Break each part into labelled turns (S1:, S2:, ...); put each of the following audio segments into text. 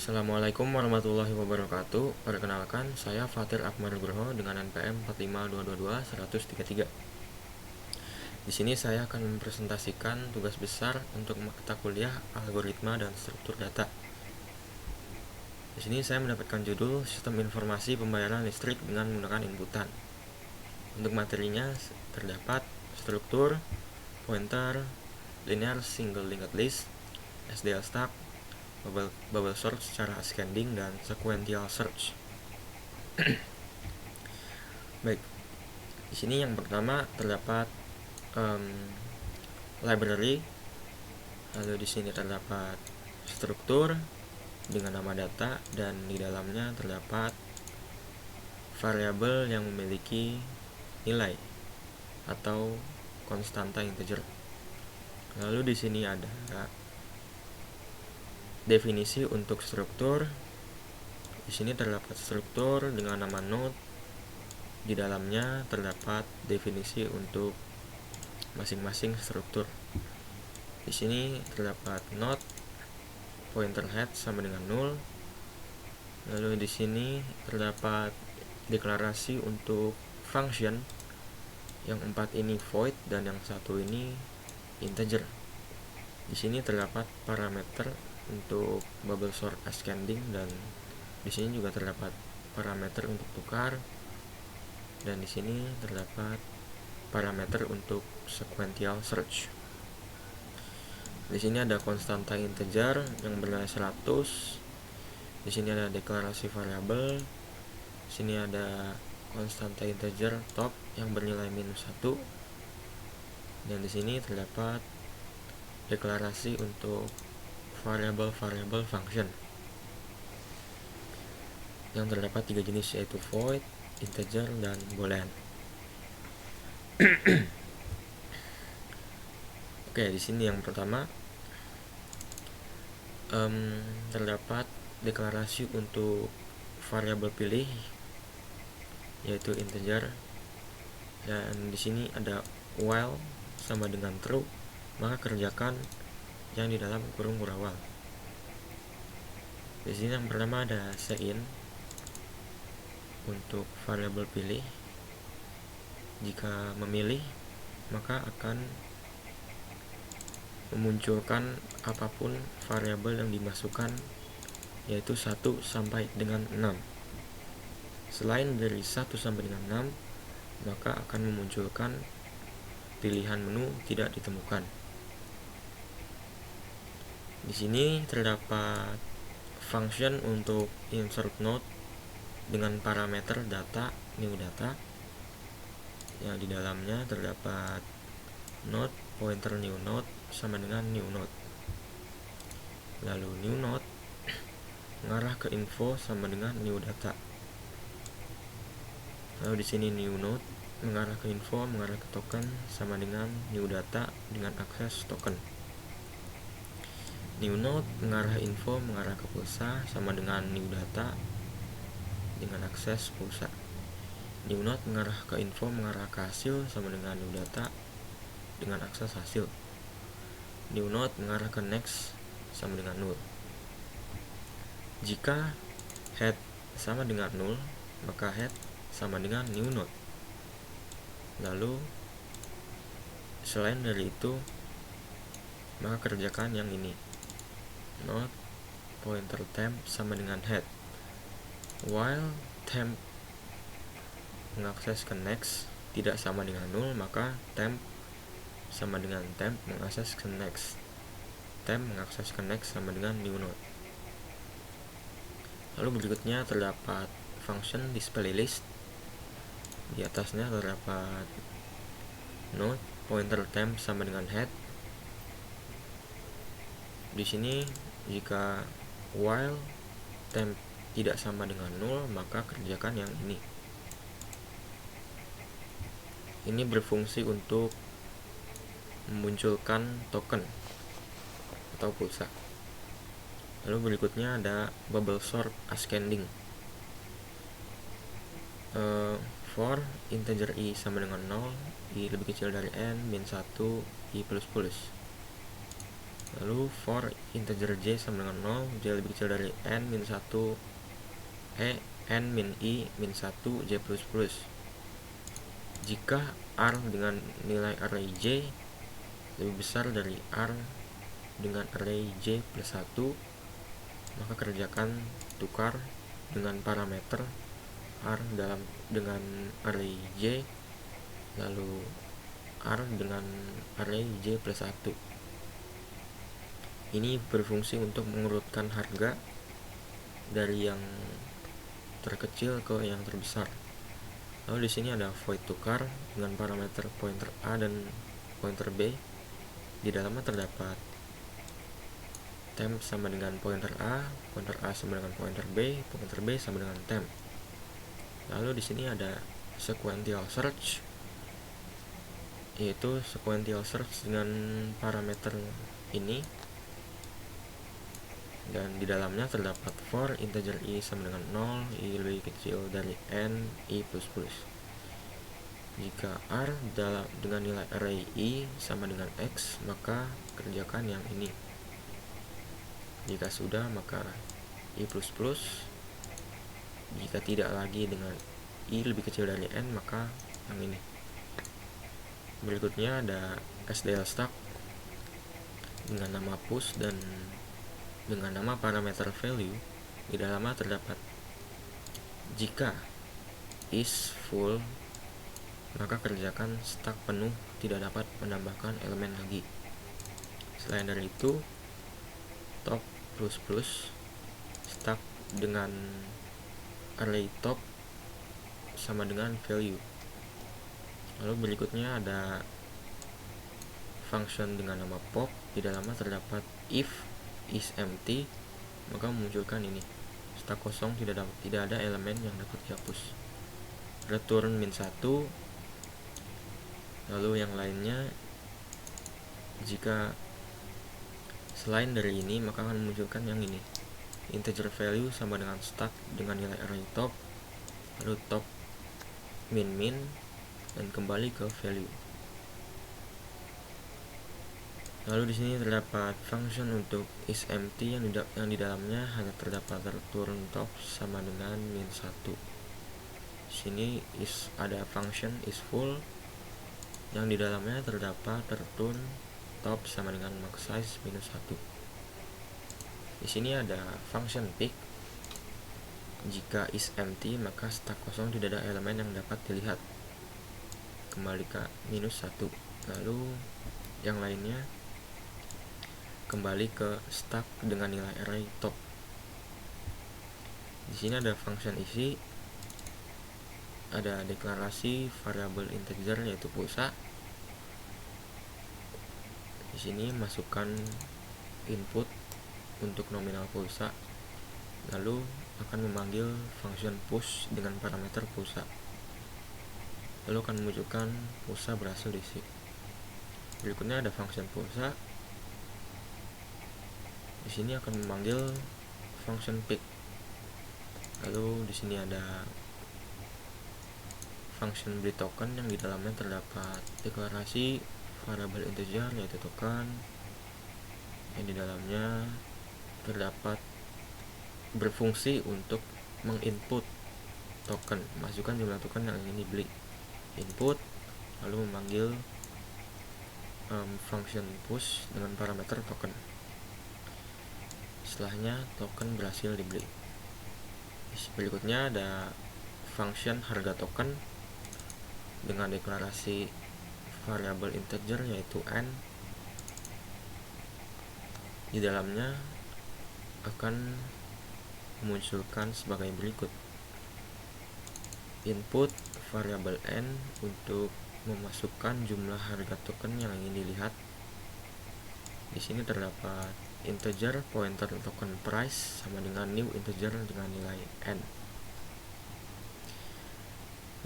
S1: Assalamualaikum warahmatullahi wabarakatuh. Perkenalkan, saya Fatir Akmal Nugroho dengan NPM 45222-133. Di sini saya akan mempresentasikan tugas besar untuk mata kuliah algoritma dan struktur data. Di sini saya mendapatkan judul Sistem Informasi Pembayaran Listrik dengan menggunakan inputan. Untuk materinya terdapat struktur, pointer, linear single linked list, SDL stack, bubble search secara ascending, dan sequential search. Baik, di sini yang pertama terdapat library, lalu di sini terdapat struktur dengan nama data, dan di dalamnya terdapat variabel yang memiliki nilai atau konstanta integer. Lalu di sini ada definisi untuk struktur. Di sini terdapat struktur dengan nama node. Di dalamnya terdapat definisi untuk masing-masing struktur. Di sini terdapat node pointer head sama dengan 0. Lalu di sini terdapat deklarasi untuk function. Yang 4 ini void dan yang 1 ini integer. Di sini terdapat parameter untuk bubble sort ascending, dan di sini juga terdapat parameter untuk tukar, dan di sini terdapat parameter untuk sequential search. Di sini ada konstanta integer yang bernilai 100. Di sini ada deklarasi variabel. Di sini ada konstanta integer top yang bernilai -1. Dan di sini terdapat deklarasi untuk variabel function yang terdapat 3 jenis, yaitu void, integer, dan boolean. Oke, di sini yang pertama terdapat deklarasi untuk variabel pilih, yaitu integer, dan di sini ada while sama dengan true, maka kerjakan yang di dalam kurung kurawal. Di sini yang pertama ada sein untuk variabel pilih. Jika memilih, maka akan memunculkan apapun variabel yang dimasukkan, yaitu 1 sampai dengan 6. Selain dari 1 sampai dengan 6, maka akan memunculkan pilihan menu tidak ditemukan. Di sini terdapat function untuk insert node dengan parameter data new data, yang di dalamnya terdapat node pointer new node sama dengan new node. Lalu new node mengarah ke info sama dengan new data. Lalu di sini new node mengarah ke info, mengarah ke token sama dengan new data dengan akses token. New node mengarah info, mengarah ke pulsa sama dengan new data dengan akses pulsa. New node mengarah ke info, mengarah ke hasil sama dengan new data dengan akses hasil. New node mengarah ke next sama dengan 0. Jika head sama dengan 0, maka head sama dengan new node. Lalu selain dari itu, maka kerjakan yang ini. Node pointer temp sama dengan head. While temp mengakses ke next tidak sama dengan 0, maka temp sama dengan temp mengakses ke next. Temp mengakses ke next sama dengan new node. Lalu berikutnya terdapat function display list. Di atasnya terdapat node pointer temp sama dengan head. Di sini jika while temp tidak sama dengan 0, maka kerjakan yang ini. Ini berfungsi untuk memunculkan token atau pulsa. Lalu berikutnya ada bubble sort ascending. For integer i sama dengan 0, i lebih kecil dari n, min 1, i plus plus. Lalu for integer j sama dengan 0, j lebih kecil dari n min 1, n min i min 1 j plus plus. Jika r dengan nilai array j lebih besar dari r dengan array j plus 1, maka kerjakan tukar dengan parameter r dengan array j, lalu r dengan array j plus 1. Ini berfungsi untuk mengurutkan harga dari yang terkecil ke yang terbesar. Lalu di sini ada void tukar dengan parameter pointer a dan pointer b. Di dalamnya terdapat temp sama dengan pointer a sama dengan pointer b sama dengan temp. Lalu di sini ada sequential search, yaitu sequential search dengan parameter ini, dan di dalamnya terdapat for integer i sama dengan 0, i lebih kecil dari n, i plus plus. Jika r dengan nilai array i sama dengan x, maka kerjakan yang ini. Jika sudah, maka i plus plus. Jika tidak lagi dengan i lebih kecil dari n, maka yang ini. Berikutnya ada SDL stack dengan nama push dan dengan nama parameter value. Di dalamnya terdapat jika is full, maka kerjakan stack penuh, tidak dapat menambahkan elemen lagi. Selain dari itu, top plus plus stack dengan array top sama dengan value. Lalu berikutnya ada function dengan nama pop. Di dalamnya terdapat if is empty, maka memunculkan ini, stack kosong, tidak ada elemen yang dapat dihapus. Return min 1. Lalu yang lainnya, jika selain dari ini, maka akan memunculkan yang ini, integer value sama dengan stack dengan nilai array top, lalu top min min, dan kembali ke value. Lalu di sini terdapat function untuk is empty yang di dalamnya hanya terdapat return top sama dengan min 1. Di sini ada function is full yang di dalamnya terdapat return top sama dengan max size minus 1. Di sini ada function pick. Jika is empty, maka stack kosong, tidak ada elemen yang dapat dilihat, kembali ke minus 1. Lalu yang lainnya kembali ke stack dengan nilai array top. Di sini ada function isi, ada deklarasi variabel integer yaitu pulsa. Di sini masukkan input untuk nominal pulsa, lalu akan memanggil function push dengan parameter pulsa, lalu akan memunculkan pulsa berhasil diisi. Berikutnya ada function pulsa. Di sini akan memanggil function pick. Lalu di sini ada function beli token yang di dalamnya terdapat deklarasi variabel integer yaitu token, yang di dalamnya terdapat berfungsi untuk menginput token, masukkan jumlah token yang ingin dibeli, input, lalu memanggil function push dengan parameter token. Setelahnya token berhasil dibeli. Berikutnya ada function harga token dengan deklarasi variabel integer yaitu n. Di dalamnya akan memunculkan sebagai berikut: input variabel n untuk memasukkan jumlah harga token yang ingin dilihat. Di sini terdapat integer pointer token price sama dengan new integer dengan nilai n.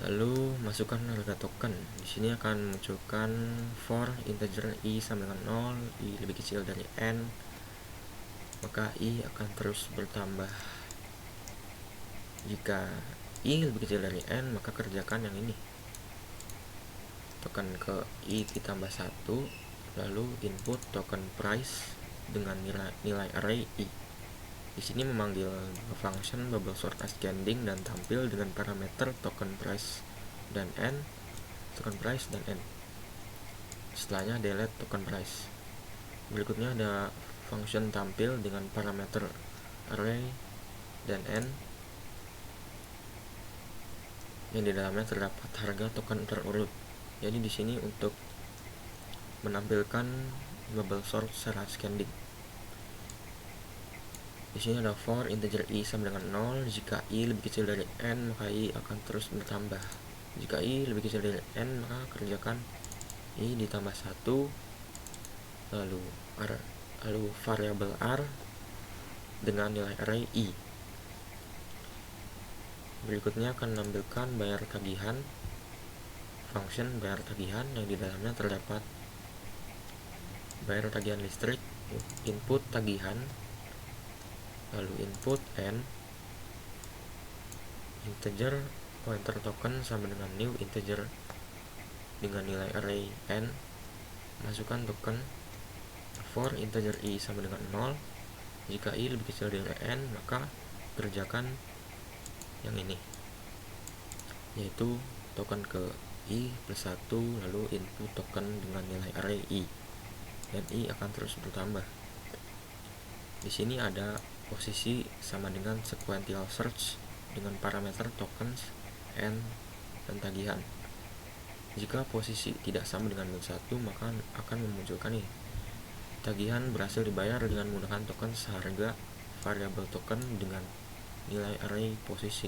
S1: Lalu masukkan harga token. Di sini akan memunculkan for integer i sama dengan 0, i lebih kecil dari n, maka i akan terus bertambah. Jika i lebih kecil dari n, maka kerjakan yang ini, tekan ke i ditambah 1, lalu input token price dengan nilai array i. Di sini memanggil function bubble sort ascending dan tampil dengan parameter token price dan n. Setelahnya delete token price. Berikutnya ada function tampil dengan parameter array dan n yang di dalamnya terdapat harga token terurut. Jadi di sini untuk menampilkan bubble sort secara ascending. Di sini ada for integer i sama dengan 0. Jika i lebih kecil dari n, maka i akan terus bertambah. Jika i lebih kecil dari n, maka kerjakan i ditambah 1 lalu variabel r dengan nilai array i. Berikutnya akan menampilkan bayar tagihan, function bayar tagihan yang di dalamnya terdapat bayar tagihan listrik, input tagihan, lalu input n, integer pointer token sama dengan new integer dengan nilai array n, masukkan token. For integer i sama dengan 0. Jika i lebih kecil dari n, maka kerjakan yang ini, yaitu token ke i plus 1 lalu input token dengan nilai array i, dan i akan terus bertambah. Di sini ada posisi sama dengan sequential search dengan parameter tokens n dan tagihan. Jika posisi tidak sama dengan min 1, maka akan memunculkan nih, tagihan berhasil dibayar dengan menggunakan token seharga variabel token dengan nilai array posisi.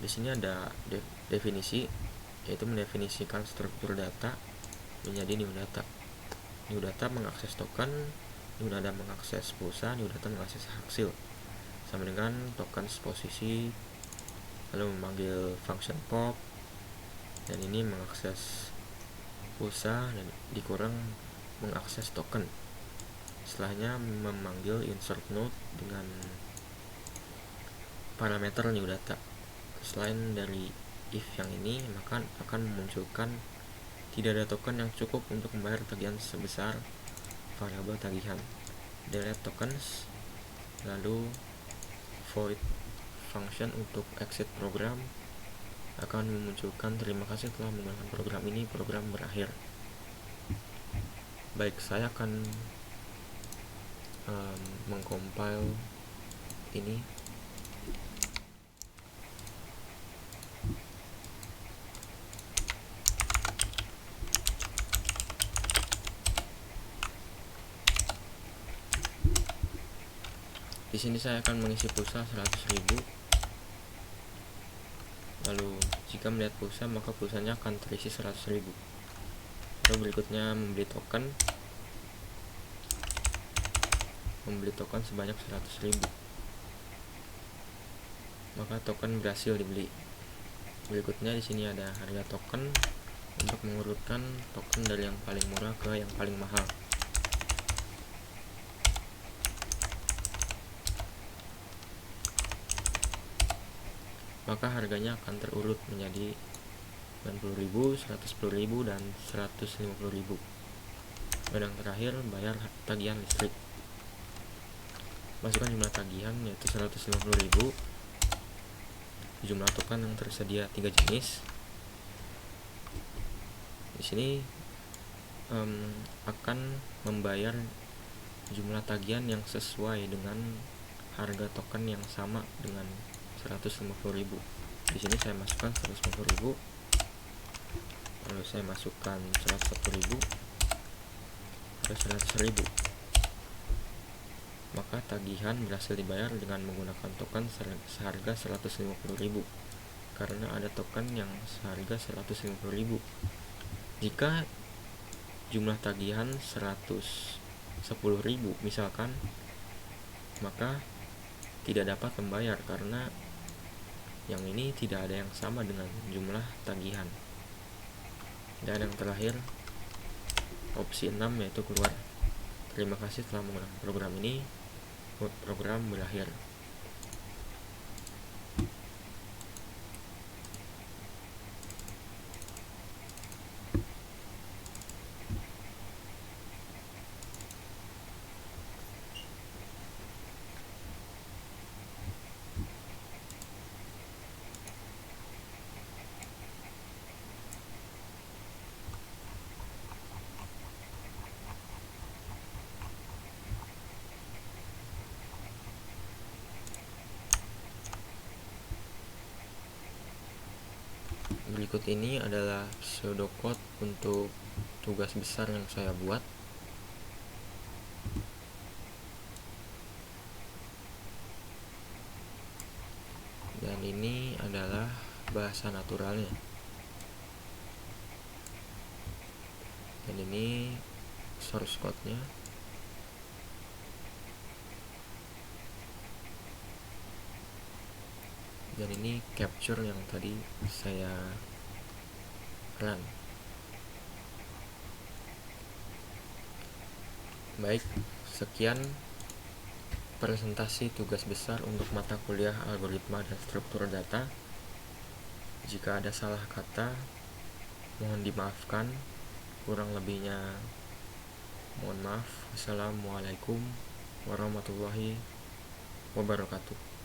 S1: Di sini ada definisi, yaitu mendefinisikan struktur data menjadi new data. New data mengakses token, new data mengakses pulsa, new data mengakses hasil sama dengan tokens posisi, lalu memanggil function pop, dan ini mengakses pulsa dan dikurang mengakses token. Setelahnya memanggil insert node dengan parameter new data. Selain dari if yang ini, maka akan memunculkan tidak ada token yang cukup untuk membayar tagihan sebesar variabel tagihan. Delete tokens, lalu void function untuk exit program akan memunculkan terima kasih telah menggunakan program ini, program berakhir. Baik, saya akan mengcompile ini. Di sini saya akan mengisi pulsa 100.000. Lalu jika melihat pulsa, maka pulsanya akan terisi 100.000. Lalu berikutnya membeli token sebanyak 100.000. Maka token berhasil dibeli. Berikutnya di sini ada harga token untuk mengurutkan token dari yang paling murah ke yang paling mahal. Maka harganya akan terurut menjadi 90.000, 110.000, dan 150.000. Dan yang terakhir bayar tagihan listrik. Masukkan jumlah tagihan yaitu 150.000. Jumlah token yang tersedia 3 jenis. Di sini akan membayar jumlah tagihan yang sesuai dengan harga token yang sama dengan 150.000. Di sini saya masukkan 150.000, lalu saya masukkan 101.000 dan 100.000. Maka tagihan berhasil dibayar dengan menggunakan token seharga 150.000 karena ada token yang seharga 150.000. Jika jumlah tagihan 110.000 misalkan, maka tidak dapat membayar karena yang ini tidak ada yang sama dengan jumlah tagihan. Dan yang terakhir opsi 6 yaitu keluar. Terima kasih telah menggunakan program ini. Program berakhir. Berikut ini adalah pseudocode untuk tugas besar yang saya buat. Dan ini adalah bahasa naturalnya. Dan ini source code-nya. Dan ini capture yang tadi saya run. Baik, sekian presentasi tugas besar untuk mata kuliah algoritma dan struktur data. Jika ada salah kata, mohon dimaafkan. Kurang lebihnya mohon maaf. Wassalamualaikum warahmatullahi wabarakatuh.